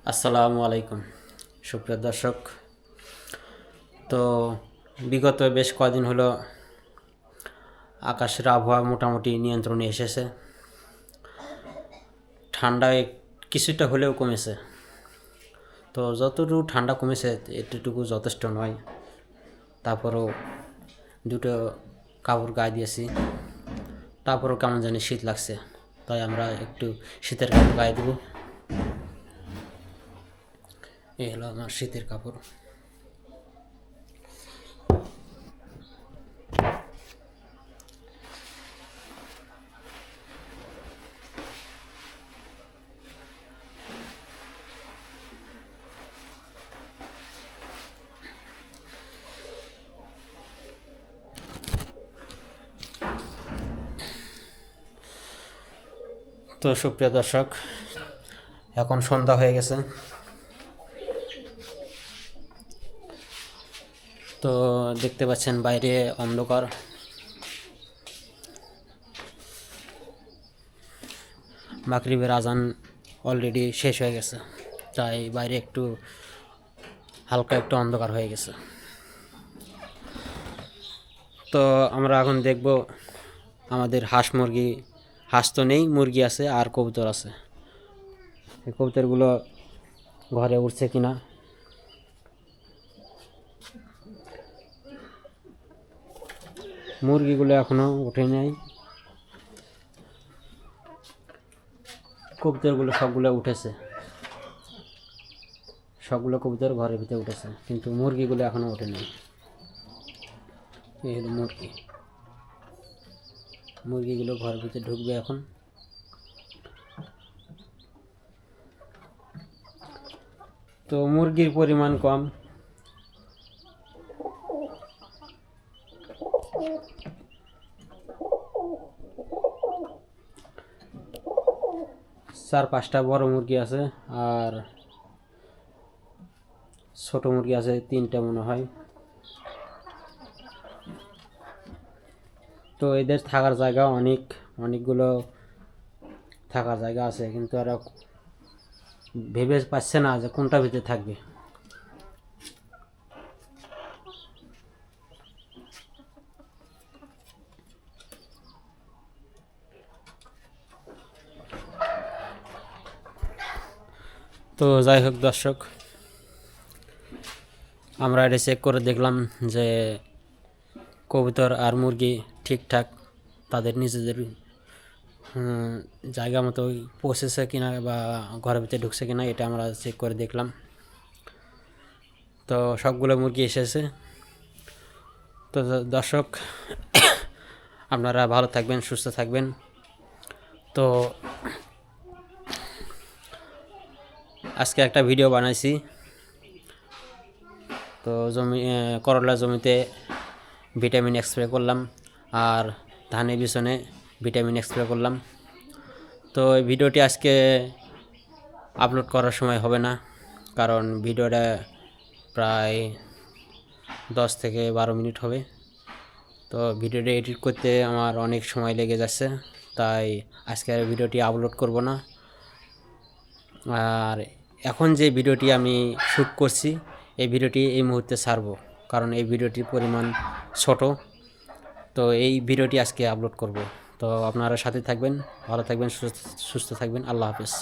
আসসালামু আলাইকুম সুপ্রিয় দর্শক। তো বিগত বেশ কদিন হলো আকাশের আবহাওয়া মোটামুটি নিয়ন্ত্রণে এসেছে। ঠান্ডায় কিছুটা হলেও কমেছে। তো যতটুকু ঠান্ডা কমেছে এতটুকু যথেষ্ট নয়। তারপরেও দুটো কাপড় গায়ে দিয়েছি, তারপরেও কেমন জানি শীত লাগছে। তাই আমরা একটু শীতের কাপড় গায়ে দেবো। এই হলো আমার শীতের কাপড়। তো সুপ্রিয় দর্শক, এখন সন্ধ্যা হয়ে গেছে। তো দেখতে পাচ্ছেন বাইরে অন্ধকার। মাগরিবের আজান অলরেডি শেষ হয়ে গেছে, তাই বাইরে একটু হালকা একটু অন্ধকার হয়ে গেছে। তো আমরা এখন দেখব আমাদের হাঁস তো নেই, মুরগি আছে আর কবুতর আছে। এই কবুতরগুলো ঘরে উঠছে কিনা। মুরগিগুলো এখনো উঠে নাই। কবুতরগুলো সবগুলো উঠেছে, সবগুলো কবুতর ঘরের ভিতরে উঠেছে, কিন্তু মুরগিগুলো এখনো ওঠে নাই। এই হলো মুরগিগুলো ঘরের ভিতরে ঢুকবে এখন। তো মুরগির পরিমাণ কম। চার পাঁচটা বড় মুরগি আছে আর ছোট মুরগি আছে তিনটা মনে হয়। তো এদের থাকার জায়গা অনেকগুলো থাকার জায়গা আছে, কিন্তু এরা ভেবে পাচ্ছে না যে কোনটা ভিতরে থাকবে। তো যাই হোক দর্শক, আমরা এটা চেক করে দেখলাম যে কবুতর আর মুরগি ঠিকঠাক তাদের নিজেদের জায়গা মতো পৌঁছেছে কিনা বা ঘরের ভিতরে ঢুকছে কিনা, এটা আমরা চেক করে দেখলাম। তো সবগুলো মুরগি এসেছে। তো দর্শক, আপনারা ভালো থাকবেন, সুস্থ থাকবেন। তো আজকে একটা ভিডিও বানাইছি। তো করলা জমিতে ভিটামিন স্প্রে করলাম আর ধানের পিছনে ভিটামিন স্প্রে করলাম। তো এই ভিডিওটি আজকে আপলোড করার সময় হবে না, কারণ ভিডিওটা প্রায় 10 থেকে 12 মিনিট হবে। তো ভিডিওটা এডিট করতে আমার অনেক সময় লেগে যাচ্ছে, তাই আজকে ভিডিওটি আপলোড করব না। আর এখন যে ভিডিওটি আমি শ্যুট করছি, এই ভিডিওটি এই মুহূর্তে ছাড়ব, কারণ এই ভিডিওটির পরিমাণ ছোট। তো এই ভিডিওটি আজকে আপলোড করব। তো আপনারা সাথে থাকবেন, ভালো থাকবেন, সুস্থ থাকবেন। আল্লাহ হাফেজ।